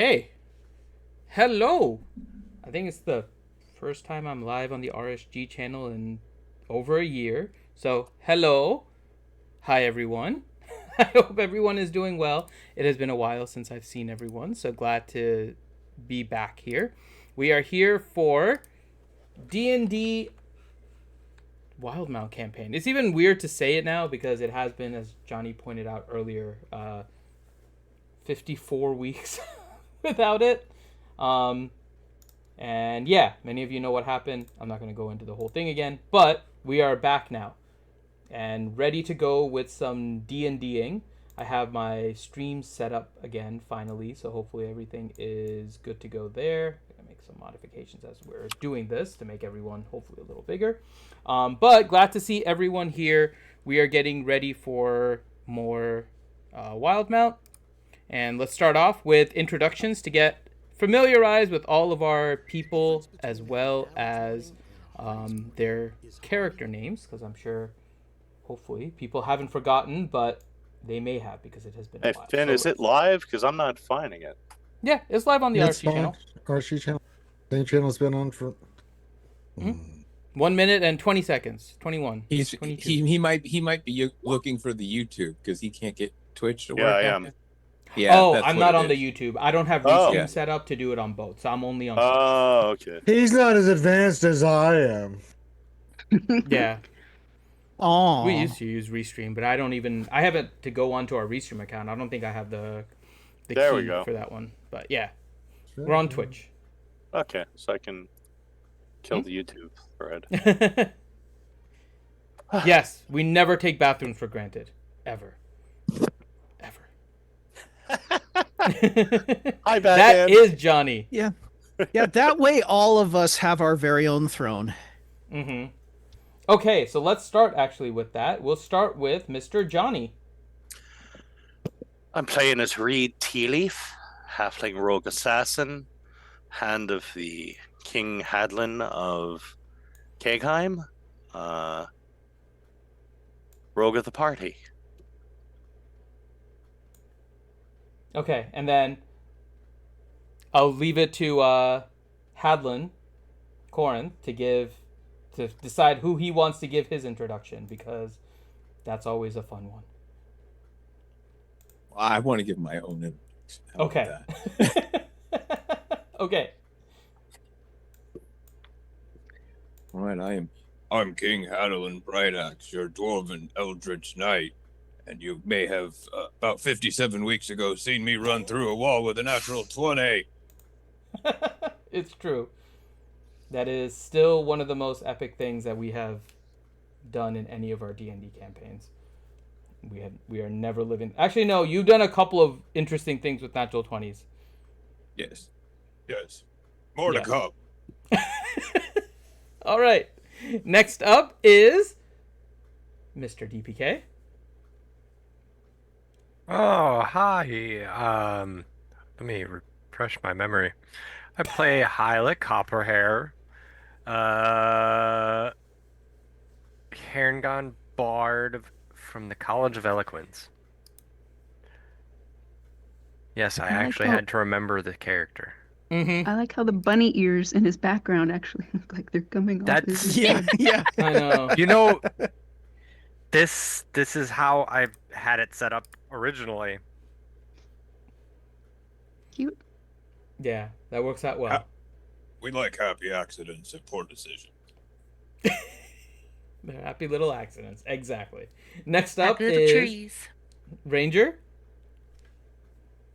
Hey, hello. I think it's the first time I'm live on the RSG channel in over a year. So, hello. Hi, everyone. I hope everyone is doing well. It has been a while since I've seen everyone, so glad to be back here. We are here for D&D Wildemount Campaign. It's even weird to say it now because it has been, as Johnny pointed out earlier, 54 weeks without it. Um, And yeah, many of you know what happened. I'm not going to go into the whole thing again, but we are back now and ready to go with some D&Ding. I have my stream set up again finally, so hopefully everything is good to go there. I'm going to make some modifications as we're doing this to make everyone hopefully a little bigger. But glad to see everyone here. We are getting ready for more Wildemount. And let's start off with introductions to get familiarized with all of our people as well as their character names, because I'm sure, hopefully, people haven't forgotten, but they may have because it has been a Hey, while. Finn, So, is it live? Because I'm not finding it. yeah, it's live on the It's RC fine. channel. RC channel. Same channel's been on for. Mm-hmm. 1 minute and 20 seconds. 21. He's 22. he might be looking for the YouTube because he can't get Twitch to Yeah, work. I out am. there. Yeah, Oh, that's I'm what not it on the is. YouTube. I don't have Oh. Restream Yeah. set up to do it on both, so I'm only on Twitch. Oh, okay. He's not as advanced as I am. Yeah. Oh, We used to use Restream, but I haven't to go onto our Restream account. I don't think I have the There we key go. for that one. But yeah, we're on Twitch. Okay, so I can kill the YouTube thread. Yes, we never take bathrooms for granted. Ever. Hi, Batman. That is Johnny. yeah. Yeah, that way all of us have our very own throne. Mm-hmm. Okay, so let's start actually with that. We'll start with Mr. Johnny. I'm playing as Reed Tealeaf, halfling rogue assassin, hand of the King Hadlin of Kegheim, rogue of the party. Okay, and then I'll leave it to Hadlin, Corin, to decide who he wants to give his introduction, because that's always a fun one. I want to give my own introduction. How about Okay. that? Okay. All right, I'm King Hadalin Brightaxe, your dwarven eldritch knight, and you may have about 57 weeks ago seen me run through a wall with a natural 20. It's true. That is still one of the most epic things that we have done in any of our D&D campaigns. We are never living. Actually, no. You've done a couple of interesting things with natural 20s. Yes. More Yes. to come. All right. Next up is Mr. DPK. Oh, hi. Let me refresh my memory. I play Hylic Copperhair, Cairngorm Bard from the College of Eloquence. Yes, I I like actually how- had to remember the character. Mm-hmm. I like how the bunny ears in his background actually look like they're coming off his Yeah, yeah. I know. You know, this is how I had it set up originally. Cute. Yeah, that works out well. We like happy accidents and poor decisions. They're happy little accidents. Exactly. Next up Happy little is trees. Ranger.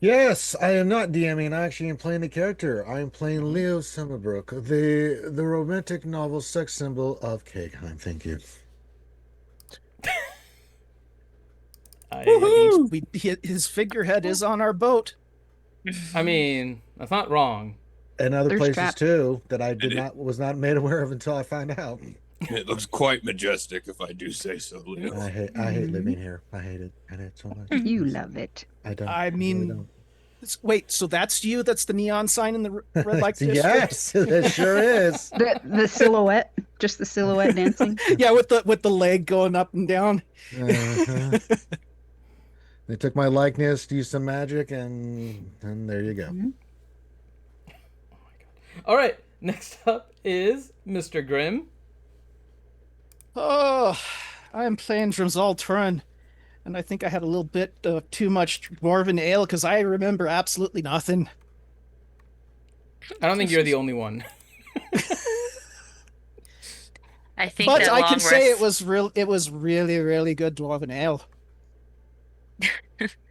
Yes, I am not DMing. I actually am playing the character. I am playing Leo Summerbrook, the romantic novel sex symbol of Kegheim. Thank you. His figurehead is on our boat. I mean, that's not wrong. And other Thirst places trap. too that I it- was not made aware of until I found out. It looks quite majestic, if I do say so, Leo. I hate living here. I hate it. I hate it so much. You love it. I don't. I really mean, don't. wait, so that's you? That's the neon sign in the red light district? Yes, it sure is. The silhouette, just the silhouette dancing. Yeah, with the leg going up and down. Uh-huh. They took my likeness, used some magic, and there you go. Mhm. All right. Next up is Mr. Grimm. Oh, I'm playing Drimsal Turin, and I think I had a little bit of too much dwarven ale because I remember absolutely nothing. I don't think you're the only one. I think But that I long can say rest. it was really, really good dwarven ale.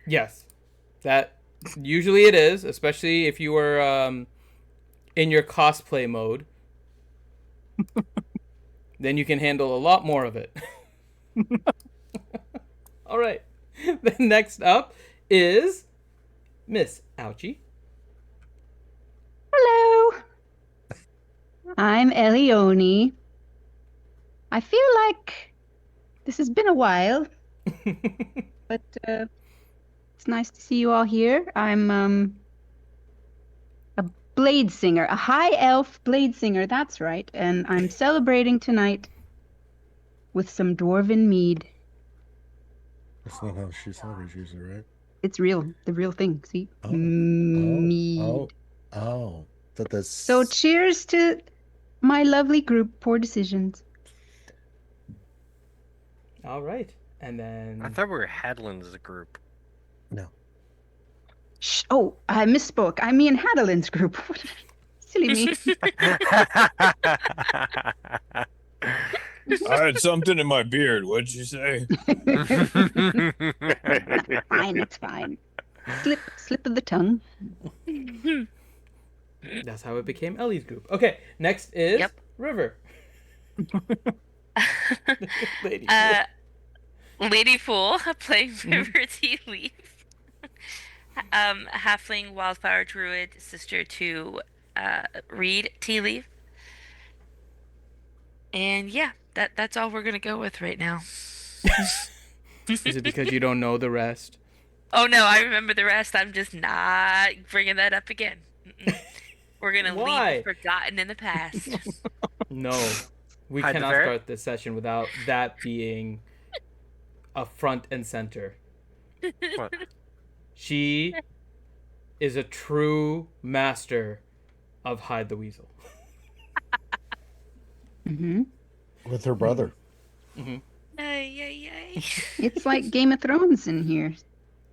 Yes. That usually it is, especially if you were in your cosplay mode. Then you can handle a lot more of it. All right. Then next up is Miss Ouchie. Hello. I'm Elione. I feel like this has been a while, but it's nice to see you all here. I'm a blade singer, a high elf blade singer, that's right, and I'm celebrating tonight with some dwarven mead. That's not how she celebrates usually, right? It's real, the real thing, see? Oh. Mead. Oh. But that's So cheers to my lovely group, Poor Decisions. All right. And then I thought we were Hadlands as a group. no. Shh. Oh, I misspoke. I'm me and Hadelin's group. Silly me. I had something in my beard. What'd you say? Fine, it's fine. Slip of the tongue. that's how it became Ellie's group. Okay, next is Yep. River. Lady. Lady Fool playing River Tea Leaf. Halfling Wildfire Druid, sister to Reed Tea Leaf. And yeah, that's all we're gonna go with right now. Is it because you don't know the rest? Oh no, I remember the rest. I'm just not bringing that up again. We're gonna Why? leave it forgotten in the past. No. We Hide the cannot ferret? start this session without that being a front and center. What? She is a true master of Hide the Weasel. Mm-hmm. With her brother. Ay, ay, ay. It's like Game of Thrones in here.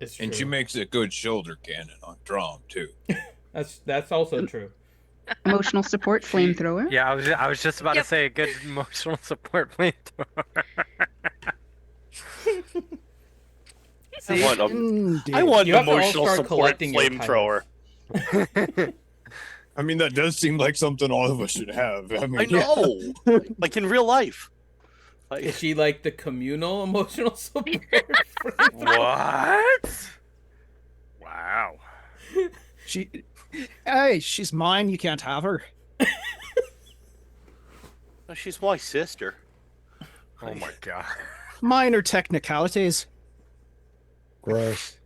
It's true. And she makes a good shoulder cannon on Drom too. That's also true. Emotional support flamethrower. Yeah, I was just about Yep. to say a good emotional support flamethrower. See, I want, Indeed. I want You have to all emotional start support collecting your flamethrower. I mean, that does seem like something all of us should have. I mean, I know. Like in real life. is Like, she like the communal emotional support? What? Wow. Hey, she's mine. You can't have her. she's my sister. Oh my god. Minor technicalities. Gross.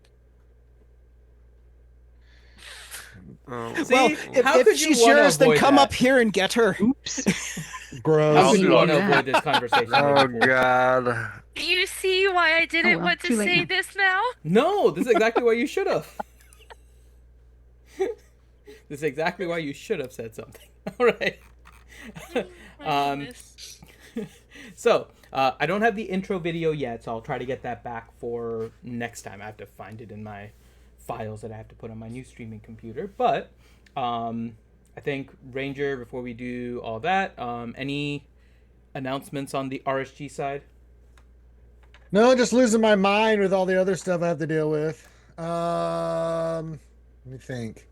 Oh. See, Well, how if could you she's wanna yours, then avoid come that? up here and get her. Oops. Gross. How could you Oh, want to yeah. avoid this conversation? Oh Lady Fool? god. Do you see why I didn't well, want to too late say now. this now? No, this is exactly why you should have. This is exactly why you should have said something. All right. So, I don't have the intro video yet, so I'll try to get that back for next time. I have to find it in my files that I have to put on my new streaming computer. But I think, Ranger, before we do all that, any announcements on the RSG side? No, just losing my mind with all the other stuff I have to deal with. Let me think.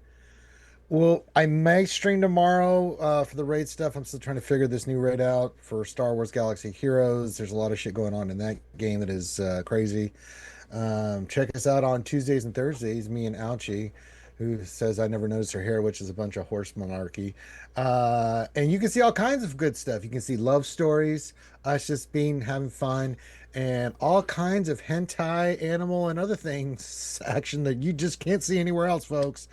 Well, I may stream tomorrow for the raid stuff. I'm still trying to figure this new raid out for Star Wars Galaxy Heroes. There's a lot of shit going on in that game that is crazy. Check us out on Tuesdays and Thursdays, me and Ouchie, who says I never noticed her hair, which is a bunch of horse malarkey. And you can see all kinds of good stuff. You can see love stories, us just having fun, and all kinds of hentai, animal, and other things action that you just can't see anywhere else, folks.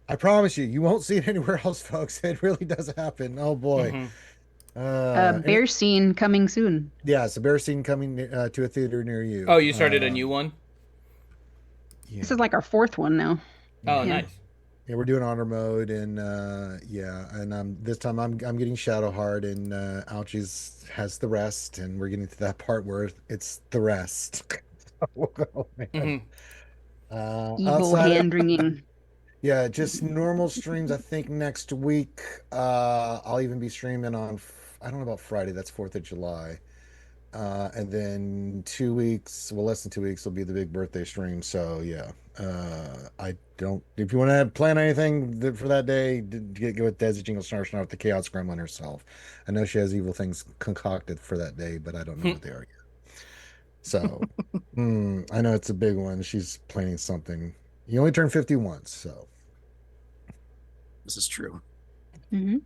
I promise you, you won't see it anywhere else, folks. It really does happen. Oh boy. Mhm. Bear scene coming soon. Yeah, it's a bear scene coming to a theater near you. Oh, you started a new one? Yeah. This is like our fourth one now. Oh, Yeah. nice. Yeah, we're doing honor mode, and yeah, and this time I'm getting Shadowheart, and Ouchies has the rest, and we're getting to that part where it's the rest. Oh, man. Mhm. Evil Outside of hand wringing. yeah, just normal streams. I think next week I'll even be streaming on I don't know about Friday. That's 4th of July. And then 2 weeks, well, less than 2 weeks will be the big birthday stream. So yeah, I don't. If you want to plan anything for that day, get with Desi Jingle Snar Snar with the Chaos Gremlin herself. I know she has evil things concocted for that day, but I don't know what they are yet. So, I know it's a big one. She's planning something. You only turn 50 once, so This is true. Hmm.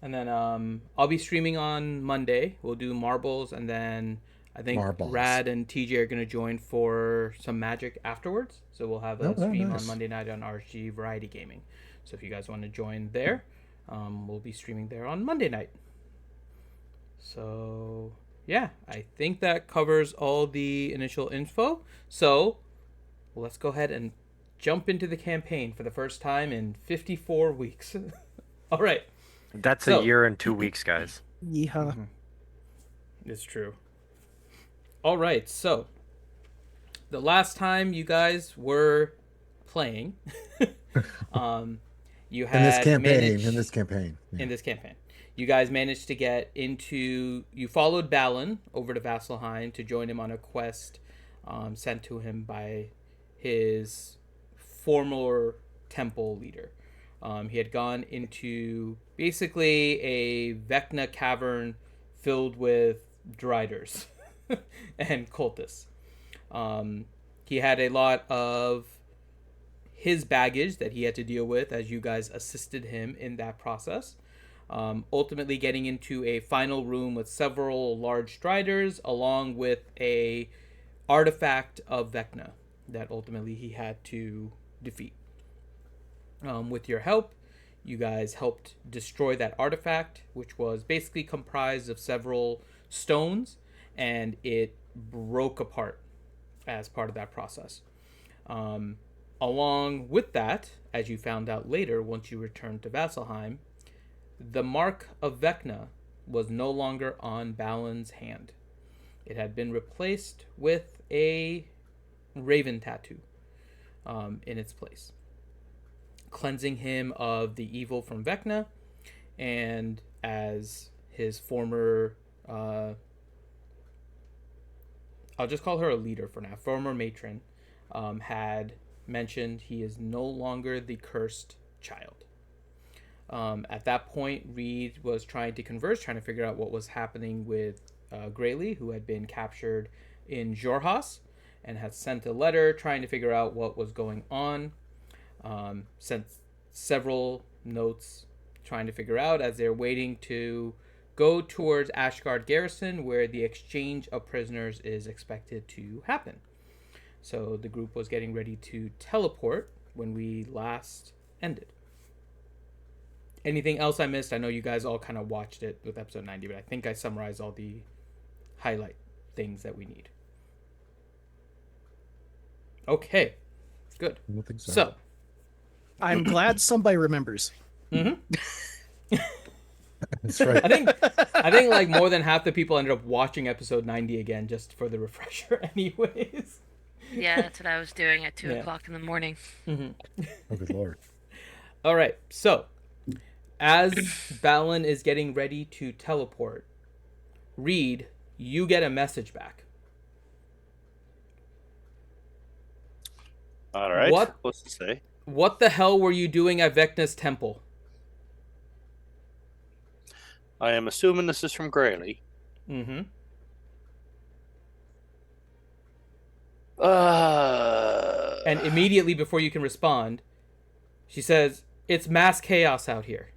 And then I'll be streaming on Monday. We'll do marbles, and then I think Marbles. Rad and TJ are gonna join for some Magic afterwards. So we'll have a Oh, stream nice. on Monday night on RSG Variety Gaming. So if you guys want to join there, we'll be streaming there on Monday night. So yeah, I think that covers all the initial info. So let's go ahead and jump into the campaign for the first time in 54 weeks. All right. That's So- a year and 2 weeks, guys. Yeehaw. It's true. All right, so the last time you guys were playing, you had in this campaign, managed, in this campaign, yeah. in this campaign, you guys managed to get into. You followed Balin over to Vasselheim to join him on a quest sent to him by his former temple leader. He had gone into basically a Vecna cavern filled with Driders and cultists. He had a lot of his baggage that he had to deal with as you guys assisted him in that process. Ultimately getting into a final room with several large Striders along with a artifact of Vecna that ultimately he had to defeat. With your help, you guys helped destroy that artifact, which was basically comprised of several stones, and it broke apart as part of that process. Along with that, as you found out later once you returned to Vasselheim, the mark of Vecna was no longer on Balin's hand. It had been replaced with a raven tattoo in its place, cleansing him of the evil from Vecna, and as his former I'll just call her a leader for now, former matron, had mentioned, he is no longer the cursed child. At that point, Reed was trying to converse, trying to figure out what was happening with Graylee, who had been captured in Jorhas, and had sent a letter trying to figure out what was going on. Sent several notes trying to figure out as they're waiting to go towards Ashgard Garrison, where the exchange of prisoners is expected to happen. So the group was getting ready to teleport when we last ended. Anything else I missed? I know you guys all kind of watched it with episode 90, but I think I summarized all the highlight things that we need. Okay, good. I don't think so. So, I'm glad somebody remembers. That's right. I think like more than half the people ended up watching episode 90 again just for the refresher anyways. Yeah, that's what I was doing at 2 Yeah. o'clock in the morning. Oh, good lord. All right, so as Balin is getting ready to teleport, Reed, you get a message back. All right. What? What's it say? What the hell were you doing at Vecna's temple? I am assuming this is from Graylee. Mm-hmm. And immediately before you can respond, she says, "It's mass chaos out here."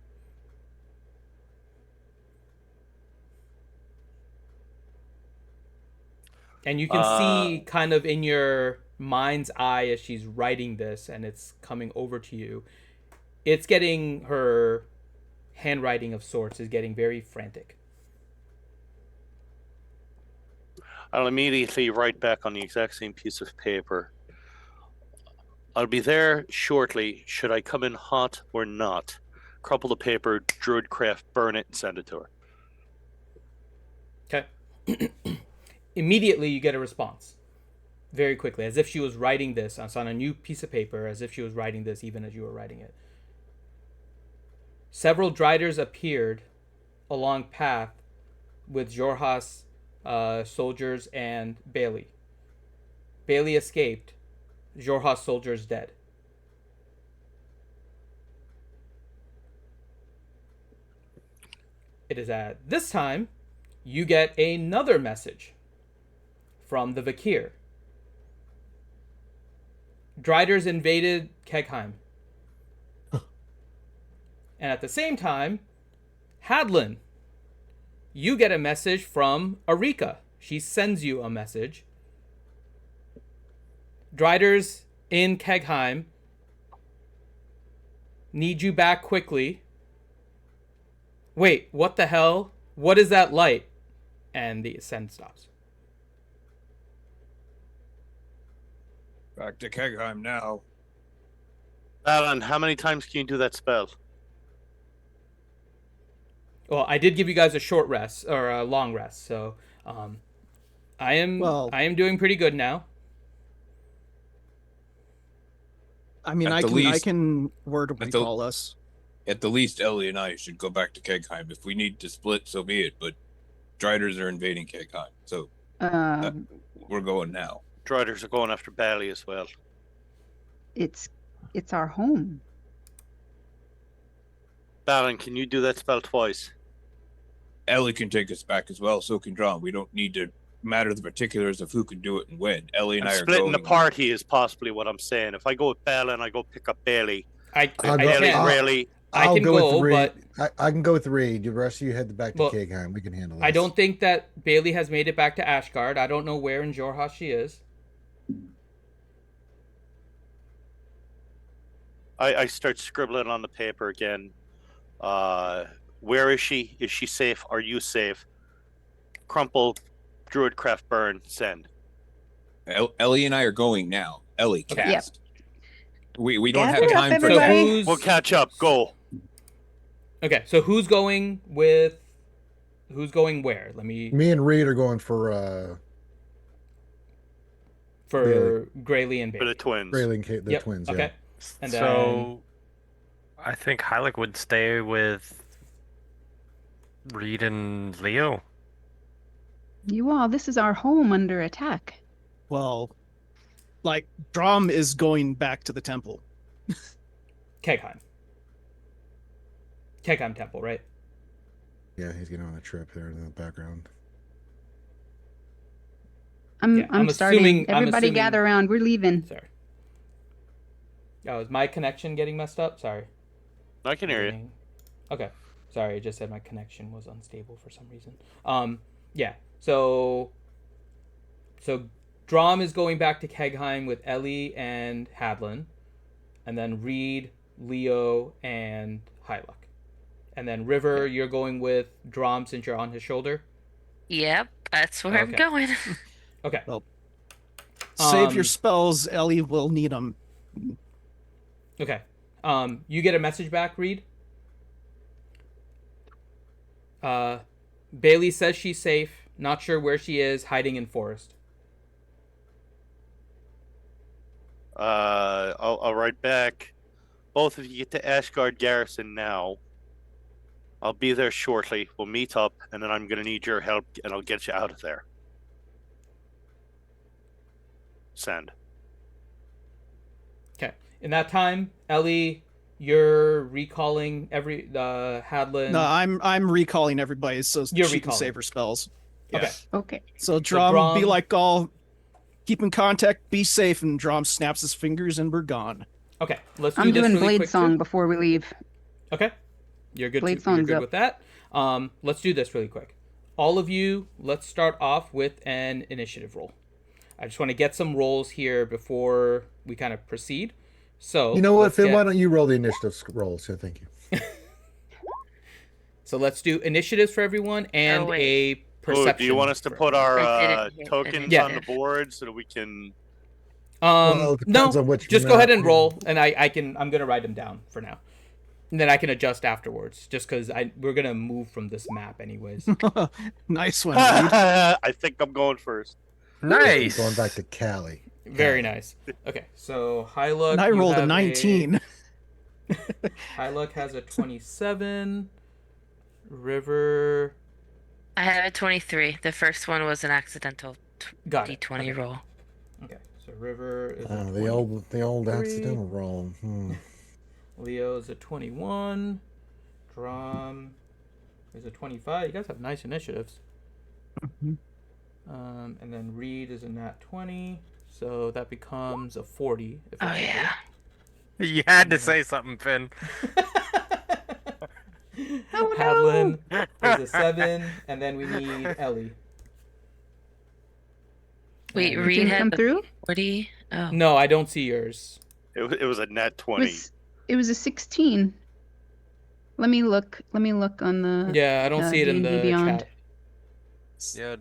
And you can see kind of in your mind's eye as she's writing this and it's coming over to you, it's getting, her handwriting of sorts is getting very frantic. I'll immediately write back on the exact same piece of paper. I'll be there shortly. Should I come in hot or not? Crumple the paper, Druidcraft, burn it, and send it to her. Okay. Immediately, you get a response. Very quickly, as if she was writing this. It's on a new piece of paper, as if she was writing this even as you were writing it. Several Driders appeared along path with Jorhas soldiers and Bailey. Bailey escaped. Jorhas soldier is dead. It is at this time you get another message from the Vakir. Driders invaded Kegheim. And at the same time, Hadlin, you get a message from Arika. She sends you a message. Driders in Kegheim need you back quickly. Wait, what the hell? What is that light? And the send stops. Back to Kegheim now. Alan, how many times can you do that spell? Well, I did give you guys a short rest or a long rest, so I am doing pretty good now. I mean, At I the can least- word at the- recall us. At the least, Ellie and I should go back to Kegheim. If we need to split, so be it. But Driders are invading Kegheim, so we're going now. Driders are going after Bailey as well. It's our home. Balin, can you do that spell twice? Ellie can take us back as well. So can Drum. We don't need to matter the particulars of who can do it and when. Ellie and I are Splitting going. the party is possibly what I'm saying. If I go with Balin, I go pick up Bailey. I Bailey can't. really. I can go, with but I can go with Reed. The rest of you head back to Well, Kegheim. We can handle this. I don't think that Bailey has made it back to Ashgard. I don't know where in Jorhas she is. I start scribbling on the paper again. Where is she? Is she safe? Are you safe? Crumple, Druidcraft, burn, send. Ellie and I are going now. Ellie, Okay. cast. We don't Gather have up, time for So that. everybody. who's We'll catch up. Go. okay? So who's going with? Who's going where? Let me Me and Reed are going for Grayley and For Bailey. the twins. Grayling, the Yep, twins. Okay. Yeah. And So, I think Hylic would stay with Reed and Leo. You all, this is our home under attack. Well, like, Drum is going back to the temple. Kegheim. Kegheim Temple, right? Yeah, he's getting on a trip there in the background. I'm Yeah, I'm starting. assuming- I'm Everybody assuming- gather around. We're leaving. Sorry. Oh, is my connection getting messed up? Sorry. I can hear you. Okay. Sorry, it just said my connection was unstable for some reason. Yeah. So Drom is going back to Kegheim with Ellie and Hadlin, and then Reed, Leo, and Hyluck. And then River, you're going with Drom since you're on his shoulder. Yep, that's where I'm Okay. going. Okay. Save Um, your spells. Ellie will need them. Okay. You get a message back, Reed. Bailey says she's safe. Not sure where she is. Hiding in forest. I'll write back. Both of you get to Ashgard Garrison now. I'll be there shortly. We'll meet up, and then I'm gonna need your help, and I'll get you out of there. Send. Okay. In that time, Ellie, you're recalling every Hadlin. No, I'm recalling everybody so You're she can recalling. save her spells. Okay. Okay. So Drum be Drum- like all keep in contact, be safe, and Drum snaps his fingers and we're gone. Okay. Let's do I'm this doing really Blade quick Song too. before we leave. Okay. You're good. Blade You're Song's good up. with that. Let's do this really quick. All of you, let's start off with an initiative roll. I just want to get some rolls here before we kind of proceed. So You know what, let's Finn? get- Why don't you roll the initiative roll? So thank you. So let's do initiatives for everyone and wait. a Oh, perception. do you want us to for put everyone. our I didn't hit tokens initiative. on the board so that we can? Well, it depends No, on which just go ahead map, and yeah. roll, and I'm gonna write them down for now, and then I can adjust afterwards. Just because we're gonna move from this map anyways. Nice one, Reed. I think I'm going first. Nice. Going back to Cali. Very Cali. nice. Okay, so Hyluck, And I you rolled a have 19. Hyluck has a 27. River I have a 23. The first one was an accidental got it. D20 Okay. roll. Okay, so River is a The old 23. accidental roll. Leo is a 21. Drum is a 25. You guys have nice initiatives. And then Reed is a nat 20. So that becomes a 40. If Oh I remember. yeah. You had to say something, Finn. Oh, no. Hadlin is a 7. And then we need Ellie. Wait, And- Reed Didn't had come the through? 40. Oh. No, I don't see yours. It was a net It 20. was a 16. Let me look on the Yeah, I don't see it in D&D the Beyond. chat. Yeah.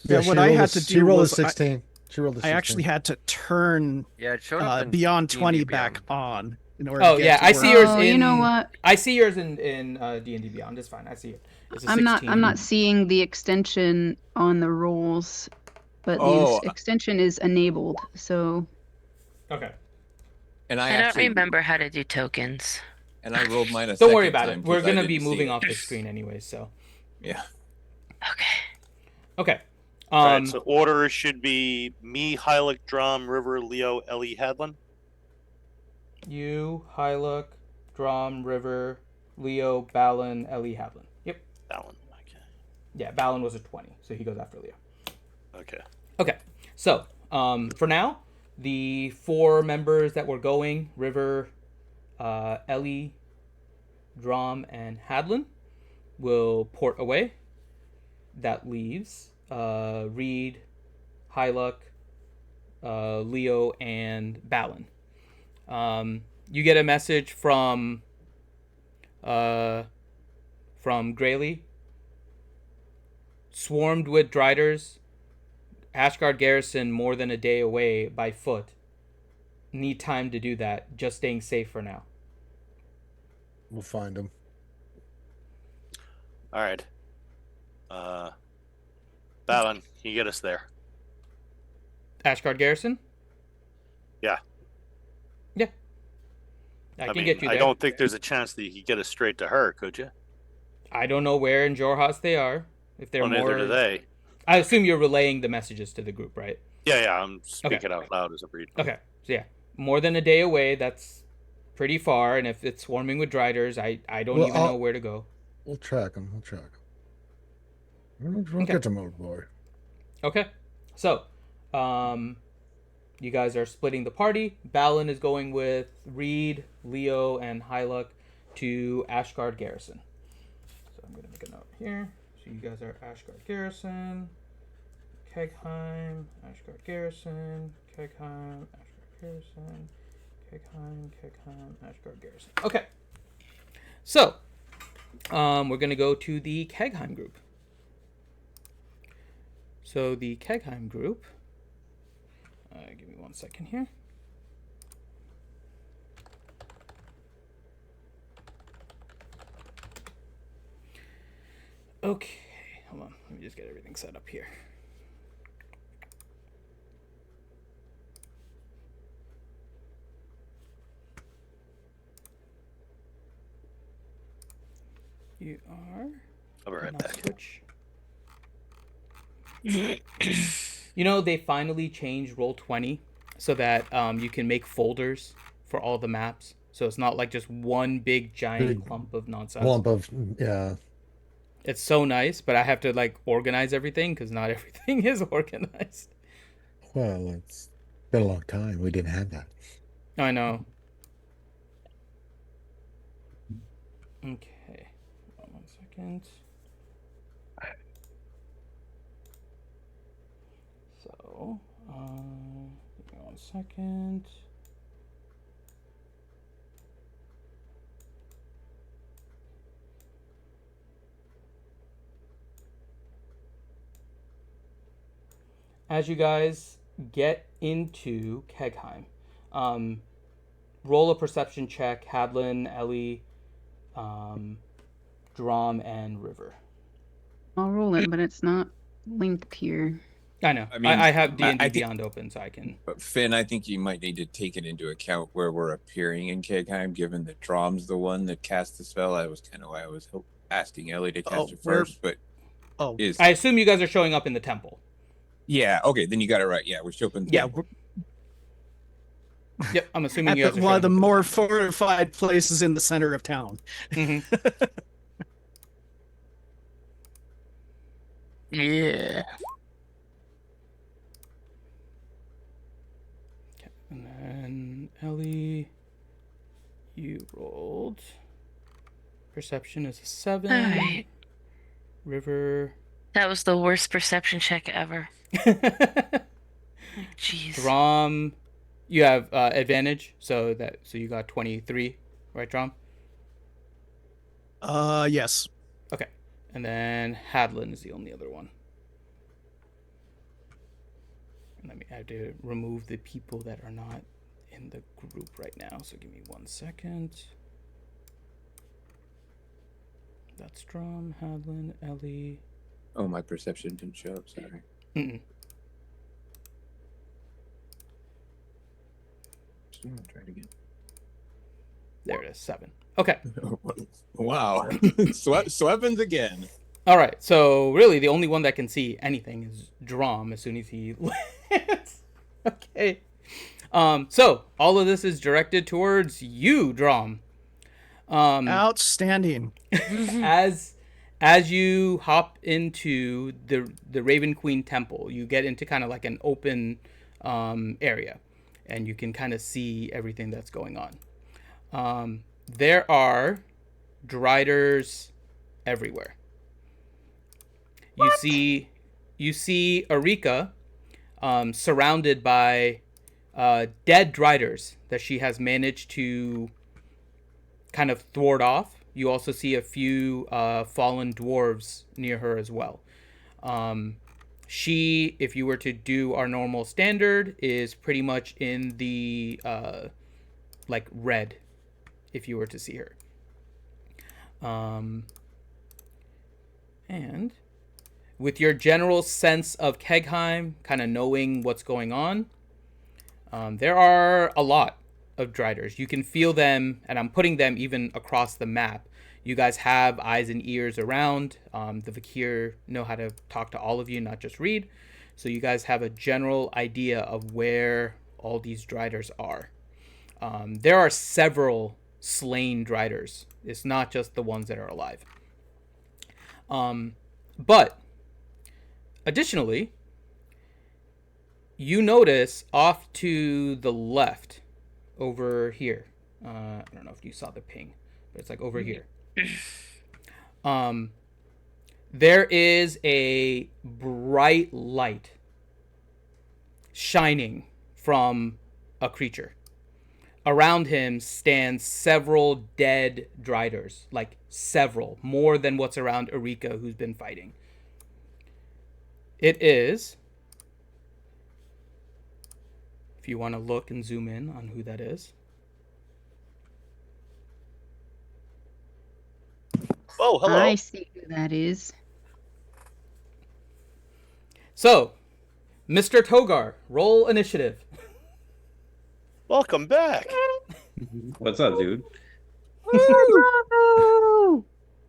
Yeah, what I had to She do rolled was a 16. She rolled a 16. I actually had to turn Yeah, it showed up in Beyond D&D 20 Beyond. back on in order Oh to get yeah, to I where- see yours Oh, in. you know what? I see yours in D&D Beyond. It's fine. I see it. It's a 16. I'm not seeing the extension on the rolls, but Oh. the extension is enabled. So Okay. And I I don't actually remember how to do tokens. and I rolled mine a Don't worry second about time it. We're 'cause I gonna be didn't see moving it. off the screen anyways. So Yeah. Okay. okay. All right, so order should be me, Hylic, Drum, River, Leo, Ellie, Hadlin. You, Hyluck, Drum, River, Leo, Balin, Ellie, Hadlin. Yep. Alan. Okay. Yeah, Balin was a 20, so he goes after Leo. Okay. Okay. So for now, the 4 members that were going, River, Ellie, Drum, and Hadlin, will port away. That leaves Reed, Hyluck, Leo, and Balin. You get a message from Grayley. Swarmed with Driders. Ashgard garrison more than a day away by foot. Need time to do that. Just staying safe for now. We'll find him. All right. Balin, can you get us there? Ashgard garrison? Yeah. Yeah. I can get you there. I don't think there's a chance that you could get us straight to her, could you? I don't know where in Jorhas they are. If they're Well, more, neither do they. I assume you're relaying the messages to the group, right? Yeah, I'm speaking out loud as a read. Okay. So yeah, more than a day away. That's pretty far. And if it's swarming with Driders, I don't Well, even know where to go. We'll track him. We'll Okay. get him over, boy. Okay. So, you guys are splitting the party. Balin is going with Reed, Leo, and Hyluck to Ashgard Garrison. So I'm going to make a note here. So you guys are Ashgard Garrison, Kegheim, Ashgard Garrison, Kegheim, Ashgard Garrison, Kegheim, Ashgard Garrison. Okay. So, we're going to go to the Kegheim group. So the Kegheim group, give me 1 second here. Okay, hold on. Let me just get everything set up here. You are I'll be right on back. Twitch. You know, they finally changed Roll20 so that you can make folders for all the maps. So it's not like just one big giant Big clump of nonsense. Lump of, yeah. It's so nice, but I have to like organize everything because not everything is organized. Well, it's been a long time. We didn't have that. I know. Okay. Hold on 1 second. So, give me 1 second. As you guys get into Kegheim. Roll a perception check, Hadlin, Ellie, Drom, and River. I'll roll it, but it's not linked here. I know. I mean, I have D&D I think- Beyond open, so I can... But Finn, I think you might need to take it into account where we're appearing in Kegheim, given that Drom's the one that cast the spell. That was kind of why I was asking Ellie to cast it first. But I assume you guys are showing up in the temple. Yeah, okay, then you got it right. Yeah, we're still in the temple. Yep, I'm assuming you guys are one of the showing up. more fortified places in the center of town. Mhm. Yeah. Okay, and then Ellie, you rolled. Perception is a 7. Alright. River. That was the worst perception check ever. Jeez. Drom, you have advantage, so you got 23, right, Drom? Yes. Okay, and then Hadlin is the only other one. And I have to remove the people that are not in the group right now. So give me 1 second. That's Drom, Hadlin, Ellie. Oh, my perception didn't show up. Sorry. Mm-mm. Try it again. There it is, 7. Okay. Wow. Weapons again. All right. So really, the only one that can see anything is Drom as soon as he lands. Okay. So all of this is directed towards you, Drom. Outstanding. As you hop into the Raven Queen Temple, you get into kind of like an open area, and you can kind of see everything that's going on. There are Driders everywhere. What? You see Erika surrounded by dead Driders that she has managed to kind of thwart off. You also see a few fallen dwarves near her as well. She, if you were to do our normal standard, is pretty much in the like red, if you were to see her. And with your general sense of Kegheim, kind of knowing what's going on, there are a lot of Driders. You can feel them, and I'm putting them even across the map. You guys have eyes and ears around. The Vakir know how to talk to all of you, not just read. So you guys have a general idea of where all these Driders are. There are several slain Driders. It's not just the ones that are alive. But additionally, you notice off to the left, over here. I don't know if you saw the ping, but it's like over here. There is a bright light shining from a creature. Around him stands several dead Driders, like several, more than what's around Erika, who's been fighting. It is, if you want to look and zoom in on who that is. Oh, hello. I see who that is. So, Mr. Togar, roll initiative. Welcome back. What's up, dude? Woo!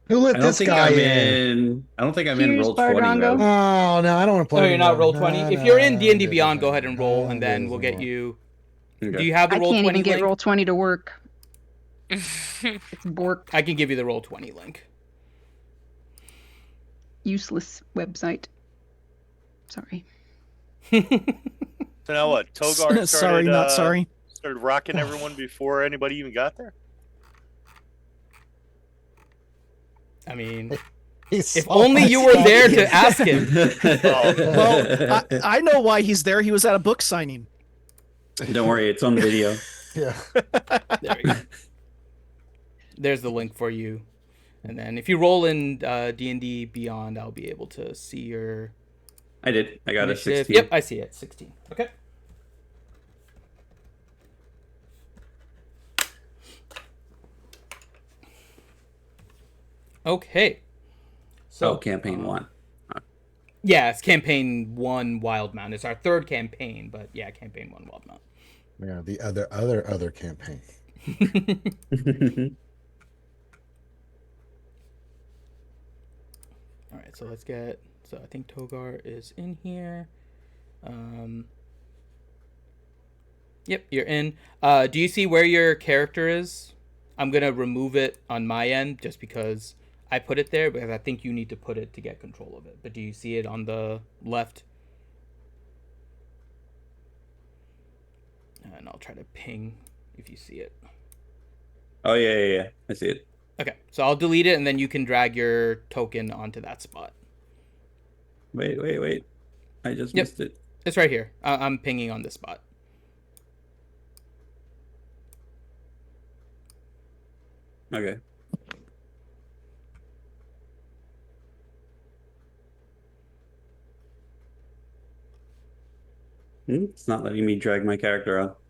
Who let this guy in? I don't think I'm in Cheers, roll 20 Bardongo. though. Oh no, I don't want to play. No, you're not anymore. roll 20. If No, you're in no, D&D no, Beyond, no, go ahead and roll, no, and then no, we'll get no. you. Okay. Do you have the I roll can't 20 even get link? roll 20 to work. It's borked. I can give you the roll 20 link. Useless website. Sorry. So now what? Togar started, Sorry, not sorry. started rocking everyone before anybody even got there? I mean, He's if so only you were much there fun. to ask him. Well, I know why he's there. He was at a book signing. Don't worry, it's on video. Yeah. There we go. There's the link for you. And then if you roll in D&D Beyond, I'll be able to see your I did. I got a initiative. 16. Yep, I see it. 16. Okay. Okay. So campaign 1. Yeah, it's campaign 1 Wildemount. It's our third campaign, but yeah, campaign 1 Wildemount. Yeah, the other campaign. All right, so let's get. So I think Togar is in here. Yep, you're in. Do you see where your character is? I'm gonna remove it on my end just because I put it there, because I think you need to put it to get control of it. But do you see it on the left? And I'll try to ping if you see it. Oh, yeah. I see it. Okay, so I'll delete it, and then you can drag your token onto that spot. Wait. I just missed it. It's right here. I'm pinging on this spot. Okay. It's not letting me drag my character out.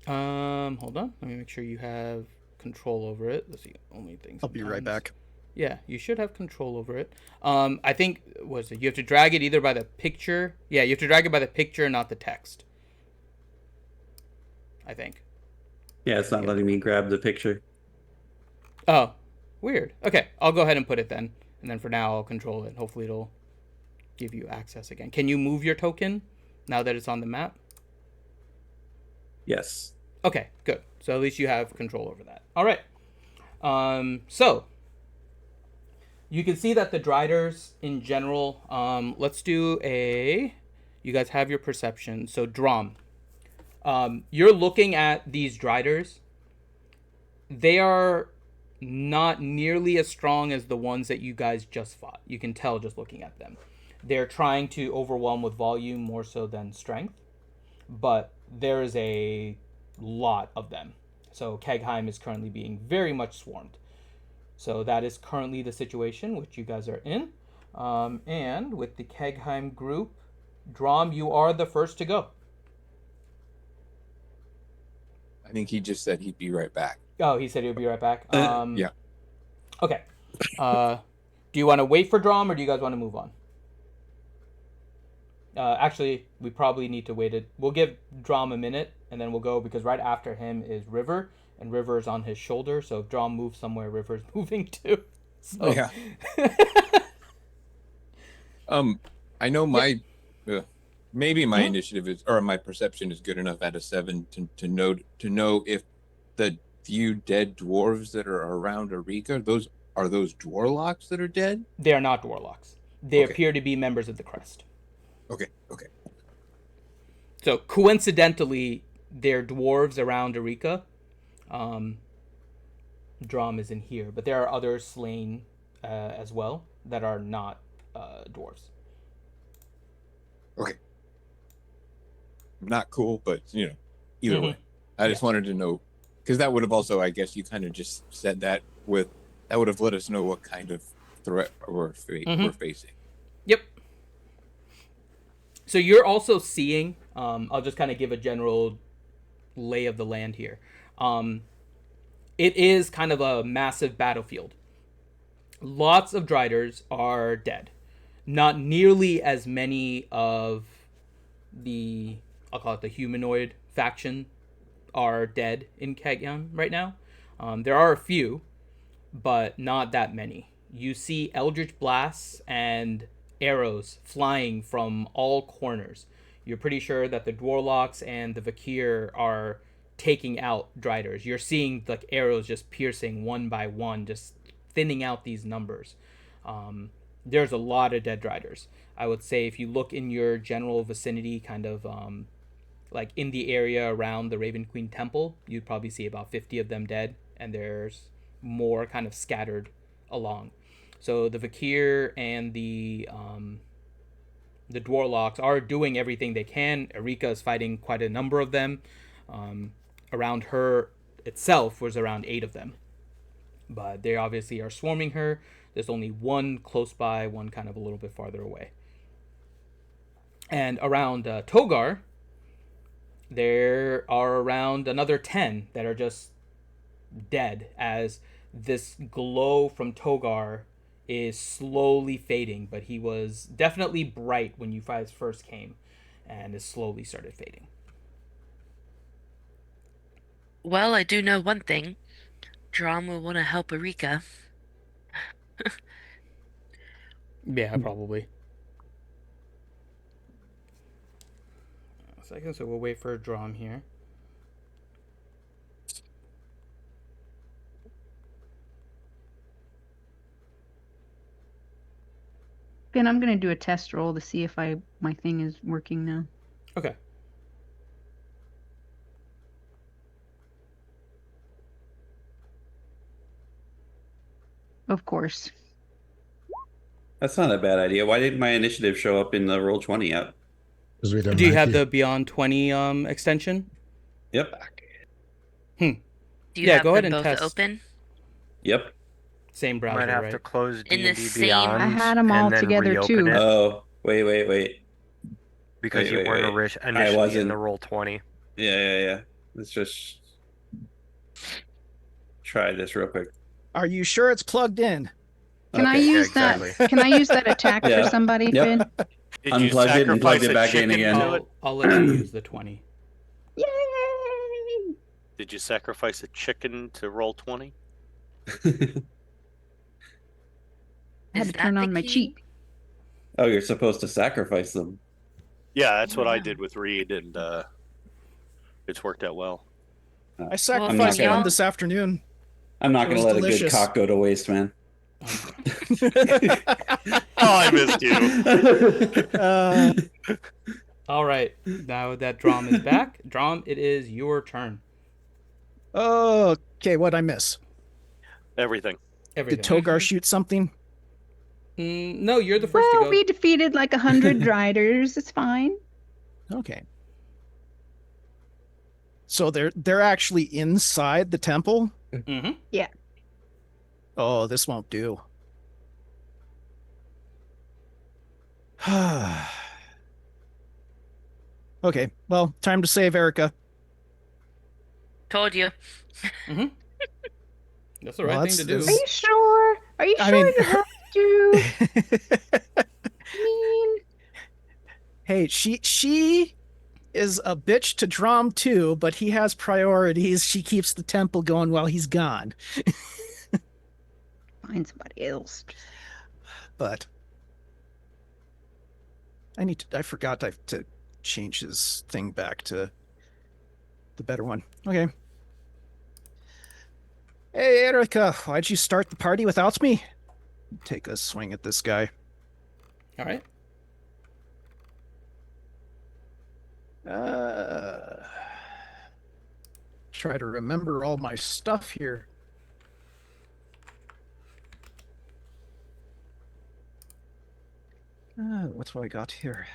Hold on. Let me make sure you have control over it. That's the only thing. I'll be right back. Yeah, you should have control over it. I think you have to drag it either by the picture. Yeah, you have to drag it by the picture, not the text. I think. Yeah, it's not letting me grab the picture. Oh, weird. Okay, I'll go ahead and put it then. And then for now, I'll control it. Hopefully it'll give you access again. Can you move your token now that it's on the map? Yes. Okay, good. So at least you have control over that. All right. So you can see that the Driders in general, let's do you guys have your perception. So Drom, you're looking at these Driders. They are not nearly as strong as the ones that you guys just fought. You can tell just looking at them. They're trying to overwhelm with volume more so than strength, but there is a lot of them. So Kegheim is currently being very much swarmed. So that is currently the situation which you guys are in. And with the Kegheim group, Drom, you are the first to go. I think he just said he'd be right back. Oh, he said he'll be right back. Yeah. Okay. Do you want to wait for Drom, or do you guys want to move on? Actually, we probably need to wait. We'll give Drom a minute, and then we'll go, because right after him is River, and River is on his shoulder. So if Drom moves somewhere, River's moving too. So. Yeah. I know my maybe my initiative is, or my perception is good enough at a 7 to know if the few dead dwarves that are around Arika, those dwarlocks that are dead? They are not dwarlocks. They Okay. appear to be members of the Crest. Okay. So coincidentally, they're dwarves around Arika. Drom is in here, but there are others slain as well that are not dwarves. Okay. Not cool, but either way. I just wanted to know, because that would have also, I guess you kind of just said that would have let us know what kind of threat we're facing. Yep. So you're also seeing, I'll just kind of give a general lay of the land here. It is kind of a massive battlefield. Lots of Driders are dead. Not nearly as many of the, I'll call it the humanoid faction, are dead in Kegyan right now. There are a few, but not that many. You see Eldritch Blasts and arrows flying from all corners. You're pretty sure that the Dwarlocks and the Vakir are taking out Driders. You're seeing like arrows just piercing one by one, just thinning out these numbers. There's a lot of dead Driders. I would say if you look in your general vicinity, kind of like in the area around the Raven Queen Temple, you'd probably see about 50 of them dead, and there's more kind of scattered along. So the Vakir and the Dwarlocks are doing everything they can. Arika is fighting quite a number of them. Around her itself was around 8 of them. But they obviously are swarming her. There's only one close by, one kind of a little bit farther away. And around Togar, there are around another 10 that are just dead, as this glow from Togar is slowly fading, but he was definitely bright when you guys first came, and is slowly started fading. Well, I do know one thing. Drom will want to help Erika. Yeah, probably. A second, so we'll wait for a Drom here. Ben, I'm gonna do a test roll to see if my thing is working now. Okay. Of course. That's not a bad idea. Why didn't my initiative show up in the Roll20 app? Because we don't Do you like have the Beyond 20 extension? Yep. Do you Yeah, have go ahead them and both test. open? Yep. Same browser, Might have right? to close In the D&D same- Beyond I had 'em all and then together, reopen too. it Oh, wait. because you wait, weren't wait. I initially in wasn't. the Roll20. Yeah. Let's just try this real quick. Are you sure it's plugged in? Can I Okay. use exactly. that? Can I use that attack Yeah. for somebody, Yep. Finn? Did you Unplugged it and plugged sacrifice it a back in chicken again. to it? I'll let you use the 20. Yay! Did you sacrifice a chicken to roll 20? I had Is to turn that the on my key? cheat. Oh, you're supposed to sacrifice them. Yeah, that's what I Yeah. did with Reed, and it's worked out well. I sacrificed not gonna- one this afternoon. I'm not It going to was let a good delicious. cock go to waste, man. Oh, I missed you. All right. Now that Drom is back, Drom, it is your turn. Okay, what'd I miss? Everything. Everything. Did Togar shoot something? No, you're the first to Well, go. we defeated like 100 riders. It's fine. Okay. So they're actually inside the temple? Mm-hmm. Yeah. Oh, this won't do. Okay, well, time to save Erica. Told you. Mm-hmm. That's the Well, right thing to do. Are you sure? Are you I sure mean- you have to? I mean, Hey, she is a bitch to Drom too, but he has priorities. She keeps the temple going while he's gone. find somebody else. But I forgot to change his thing back to the better one. Okay. Hey, Erica, why'd you start the party without me? Take a swing at this guy. All right. Try to remember all my stuff here. What's what I got here?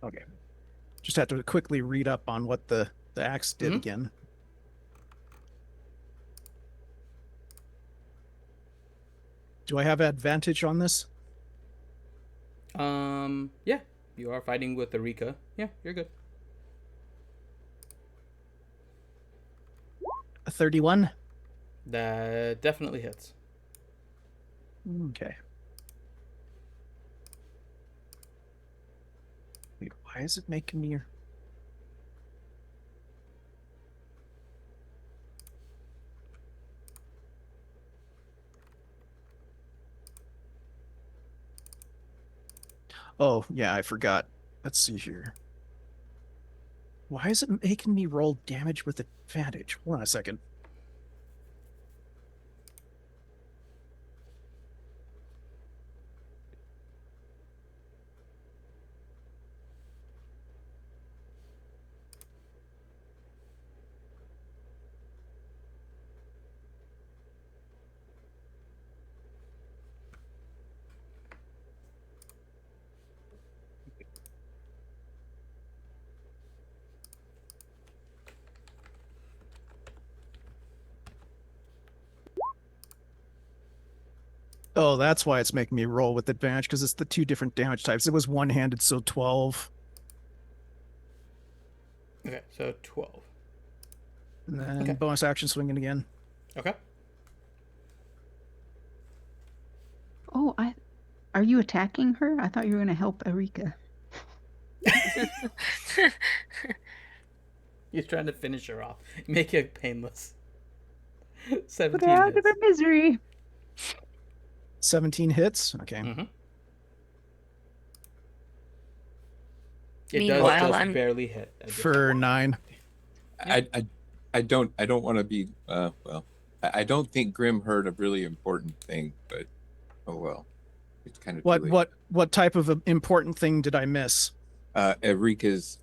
Okay. Just have to quickly read up on what the axe did again. Do I have advantage on this? Yeah. You are fighting with Erika. Yeah, you're good. A 31? That definitely hits. Okay. Wait, why is it making me... Oh, yeah, I forgot. Let's see here. Why is it making me roll damage with advantage? Hold on a second. Oh, that's why it's making me roll with advantage, because it's the 2 different damage types. It was one-handed, so 12. Okay, so 12. And then Okay. bonus action swinging again. Okay. Oh, are you attacking her? I thought you were going to help Erika. He's trying to finish her off. Make it painless. Put 17 her out of hits. her misery. 17 hits. Okay. Mm-hmm. It does Meanwhile, just I'm barely hit. For 9. I don't want to be well. I don't think Grim heard a really important thing, but oh well. It's kind of too late. What type of important thing did I miss? Erika's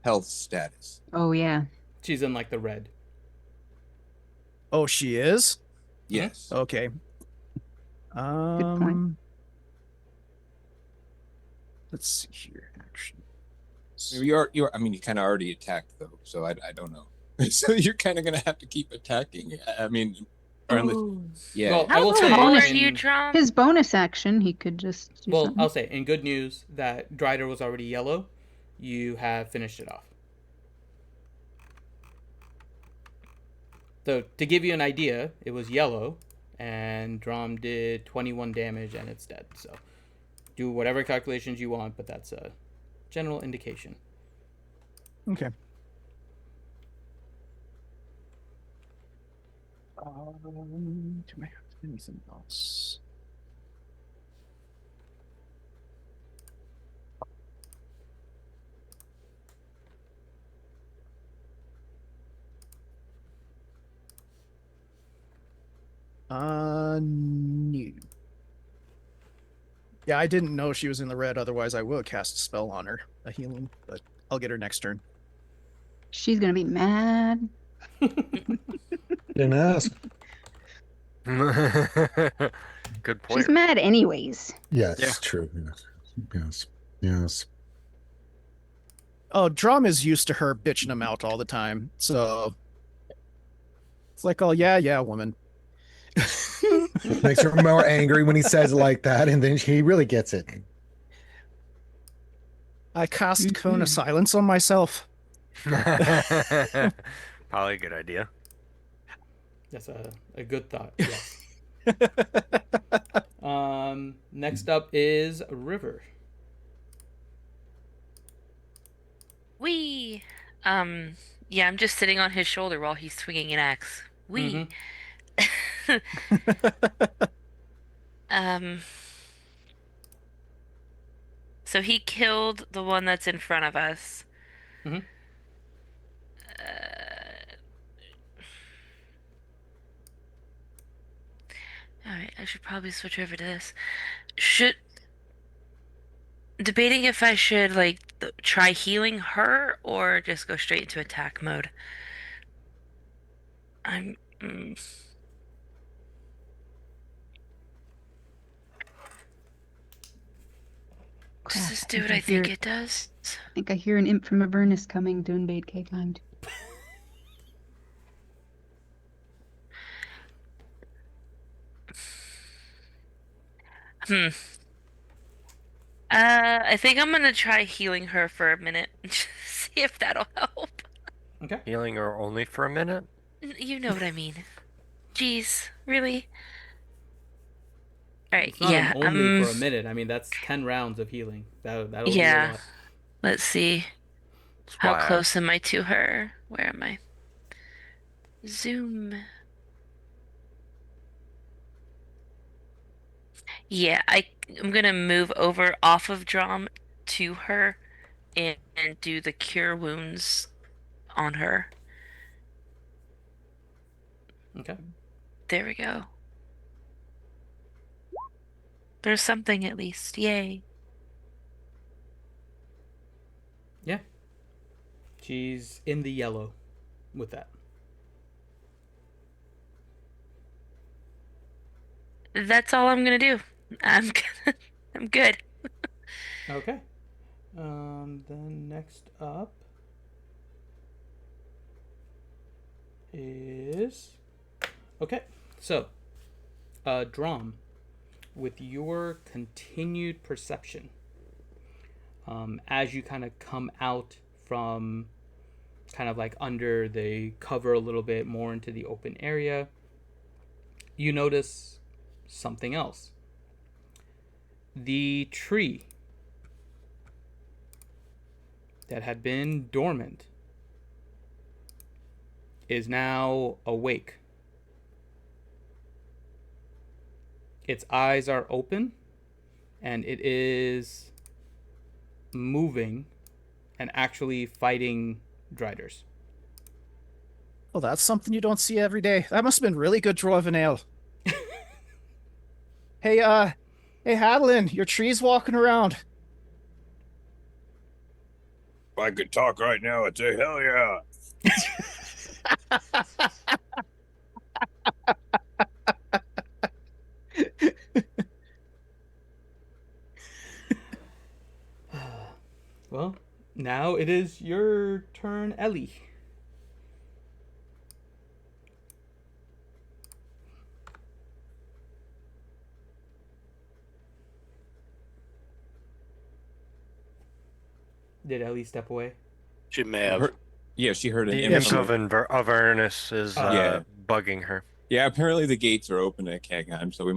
health status. Oh, yeah. She's in like the red. Oh, she is? Yes. Okay. Good point. Let's see here. Action. You're I mean, you kind of already attacked though, so I don't know. So you're kind of gonna have to keep attacking. I mean, or unless, yeah. Well, I How will tall say are in- you, Drum? His bonus action, he could just do Well, something. I'll say in good news that Drider was already yellow. You have finished it off. So to give you an idea, it was yellow, and Drum did 21 damage, and it's dead. So do whatever calculations you want, but that's a general indication. Okay. Do I have anything else? No. Yeah, I didn't know she was in the red. Otherwise, I will cast a spell on her, a healing. But I'll get her next turn. She's going to be mad. Didn't ask. Good point. She's mad anyways. Yes, Yeah. true. Yes. Oh, Drum is used to her bitching him out all the time. So it's like, oh, yeah, woman. Makes her more angry when he says it like that, and then he really gets it. I cast Cone of Silence on myself. Probably a good idea. That's a good thought. Yes. Next up is River. Wee. Yeah, I'm just sitting on his shoulder while he's swinging an axe. Wee. So he killed the one that's in front of us. Mhm. All right, I should probably switch over to this. Debating if I should like try healing her or just go straight into attack mode. Does this do what I think it does? I think I hear an imp from Avernus coming to invade Cakeland. I think I'm gonna try healing her for a minute. See if that'll help. Okay. Healing her only for a minute? You know what I mean. Jeez, really? All right, It's not yeah. only for a minute. I mean, that's 10 rounds of healing. That'll be a Yeah. lot. Let's see. That's How why I- close am I to her? Where am I? Zoom. Yeah, I'm gonna move over off of Drum to her and do the cure wounds on her. Okay. There we go. There's something at least. Yay. Yeah. She's in the yellow with that. That's all I'm gonna do. I'm good. Okay. Then next up is okay. So, Drum, with your continued perception, as you kind of come out from kind of like under the cover a little bit more into the open area, you notice something else. The tree that had been dormant is now awake. Its eyes are open, and it is moving and actually fighting Driders. Well, that's something you don't see every day. That must have been really good dwarven ale. Hey, Hadelin, your tree's walking around. If I could talk right now, I'd say hell yeah. Well, now it is your turn, Ellie. Did Ellie step away? She may have. Yeah, she heard an The imp imp from- of Ernest is Yeah. bugging her. Yeah, apparently the gates are open at Kegheim, so we